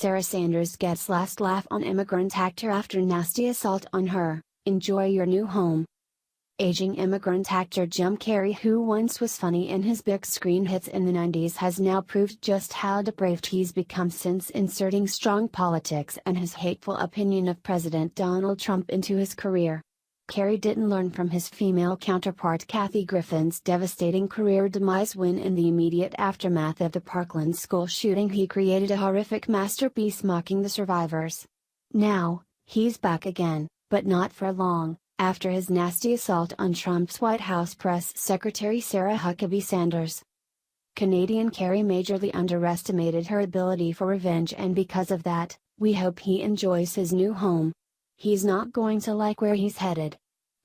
Sarah Sanders gets last laugh on immigrant actor after nasty assault on her. Enjoy your new home. Aging immigrant actor Jim Carrey, who once was funny in his big screen hits in the 90s, has now proved just how depraved he's become since inserting strong politics and his hateful opinion of President Donald Trump into his career. Carrey didn't learn from his female counterpart Kathy Griffin's devastating career demise when, in the immediate aftermath of the Parkland school shooting, he created a horrific masterpiece mocking the survivors. Now, he's back again, but not for long, after his nasty assault on Trump's White House press secretary Sarah Huckabee Sanders. Canadian Carrey majorly underestimated her ability for revenge, and because of that, we hope he enjoys his new home. He's not going to like where he's headed.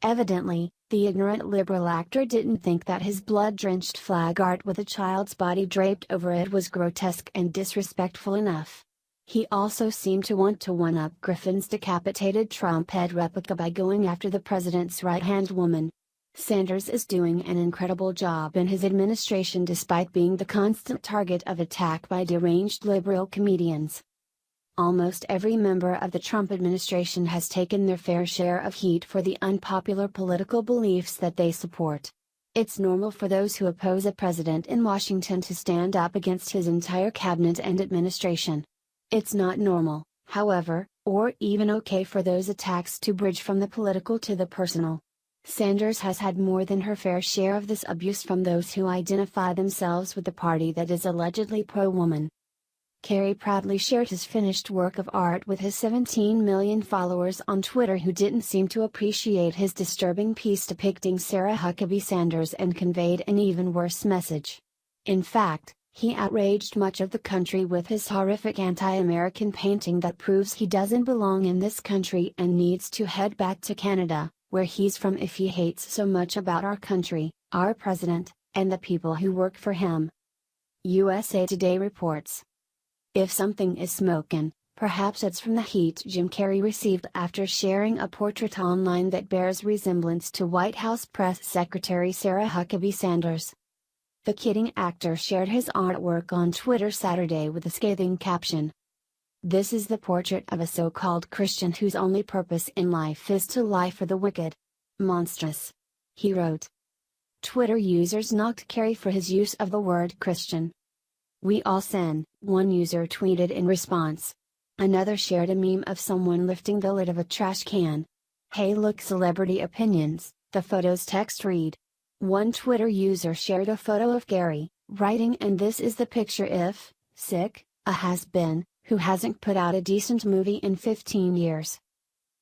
Evidently, the ignorant liberal actor didn't think that his blood-drenched flag art with a child's body draped over it was grotesque and disrespectful enough. He also seemed to want to one-up Griffin's decapitated Trump head replica by going after the president's right-hand woman. Sanders is doing an incredible job in his administration despite being the constant target of attack by deranged liberal comedians. Almost every member of the Trump administration has taken their fair share of heat for the unpopular political beliefs that they support. It's normal for those who oppose a president in Washington to stand up against his entire cabinet and administration. It's not normal, however, or even okay for those attacks to bridge from the political to the personal. Sanders has had more than her fair share of this abuse from those who identify themselves with the party that is allegedly pro-woman. Carrey proudly shared his finished work of art with his 17 million followers on Twitter, who didn't seem to appreciate his disturbing piece depicting Sarah Huckabee Sanders and conveyed an even worse message. In fact, he outraged much of the country with his horrific anti-American painting that proves he doesn't belong in this country and needs to head back to Canada, where he's from, if he hates so much about our country, our president, and the people who work for him. USA Today reports. If something is smoking, perhaps it's from the heat Jim Carrey received after sharing a portrait online that bears resemblance to White House Press Secretary Sarah Huckabee Sanders. The kidding actor shared his artwork on Twitter Saturday with a scathing caption. "This is the portrait of a so-called Christian whose only purpose in life is to lie for the wicked. Monstrous," he wrote. Twitter users knocked Carrey for his use of the word Christian. "We all sin," one user tweeted in response. Another shared a meme of someone lifting the lid of a trash can. "Hey look, celebrity opinions," the photo's text read. One Twitter user shared a photo of Carrey, writing, "And this is the picture if, sick, a has-been, who hasn't put out a decent movie in 15 years.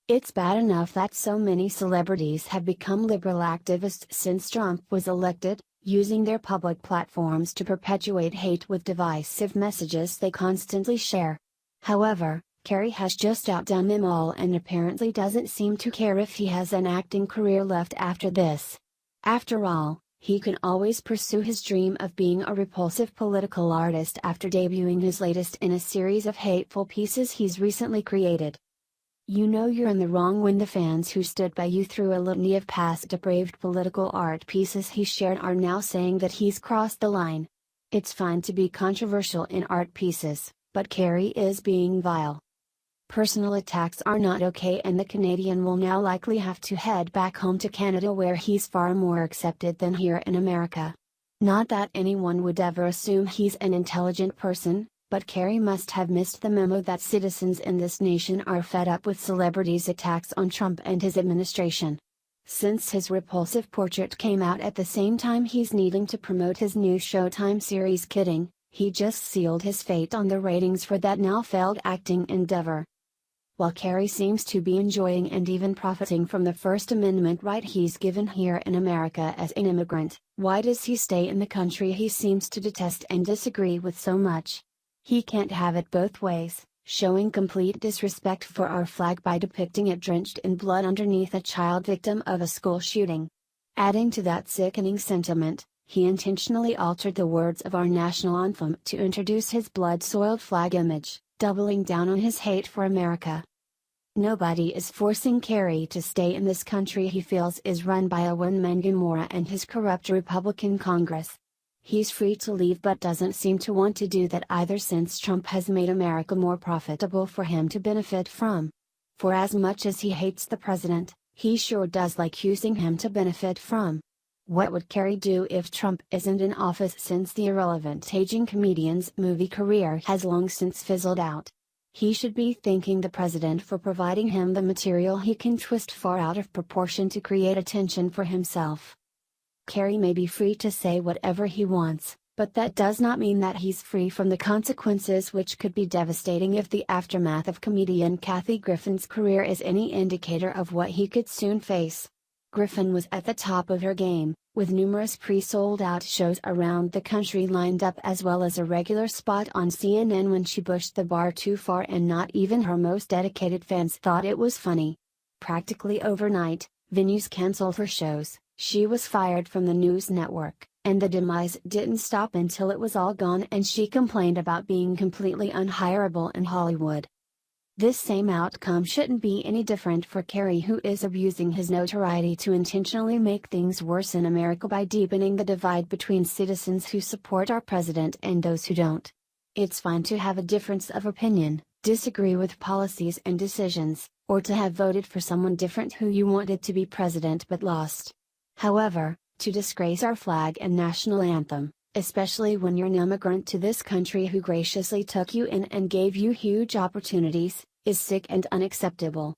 It's bad enough that so many celebrities have become liberal activists since Trump was elected, using their public platforms to perpetuate hate with divisive messages they constantly share. However, Carrey has just outdone them all and apparently doesn't seem to care if he has an acting career left after this. After all, he can always pursue his dream of being a repulsive political artist after debuting his latest in a series of hateful pieces he's recently created. You know you're in the wrong when the fans who stood by you through a litany of past depraved political art pieces he shared are now saying that he's crossed the line. It's fine to be controversial in art pieces, but Carrey is being vile. Personal attacks are not okay, and the Canadian will now likely have to head back home to Canada, where he's far more accepted than here in America. Not that anyone would ever assume he's an intelligent person, but Carrey must have missed the memo that citizens in this nation are fed up with celebrities' attacks on Trump and his administration. Since his repulsive portrait came out at the same time he's needing to promote his new Showtime series Kidding, he just sealed his fate on the ratings for that now failed acting endeavor. While Carrey seems to be enjoying and even profiting from the First Amendment right he's given here in America as an immigrant, why does he stay in the country he seems to detest and disagree with so much? He can't have it both ways, showing complete disrespect for our flag by depicting it drenched in blood underneath a child victim of a school shooting. Adding to that sickening sentiment, he intentionally altered the words of our national anthem to introduce his blood-soiled flag image, doubling down on his hate for America. Nobody is forcing Carrey to stay in this country he feels is run by a one-man Gomorrah and his corrupt Republican Congress. He's free to leave but doesn't seem to want to do that either, since Trump has made America more profitable for him to benefit from. For as much as he hates the president, he sure does like using him to benefit from. What would Carrey do if Trump isn't in office, since the irrelevant aging comedian's movie career has long since fizzled out? He should be thanking the president for providing him the material he can twist far out of proportion to create attention for himself. Carrey may be free to say whatever he wants, but that does not mean that he's free from the consequences, which could be devastating if the aftermath of comedian Kathy Griffin's career is any indicator of what he could soon face. Griffin was at the top of her game, with numerous pre-sold-out shows around the country lined up, as well as a regular spot on CNN when she pushed the bar too far and not even her most dedicated fans thought it was funny. Practically overnight, venues canceled her shows, she was fired from the news network, and the demise didn't stop until it was all gone and she complained about being completely unhireable in Hollywood. This same outcome shouldn't be any different for Carrey, who is abusing his notoriety to intentionally make things worse in America by deepening the divide between citizens who support our president and those who don't. It's fine to have a difference of opinion, disagree with policies and decisions, or to have voted for someone different who you wanted to be president but lost. However, to disgrace our flag and national anthem, especially when you're an immigrant to this country who graciously took you in and gave you huge opportunities, is sick and unacceptable.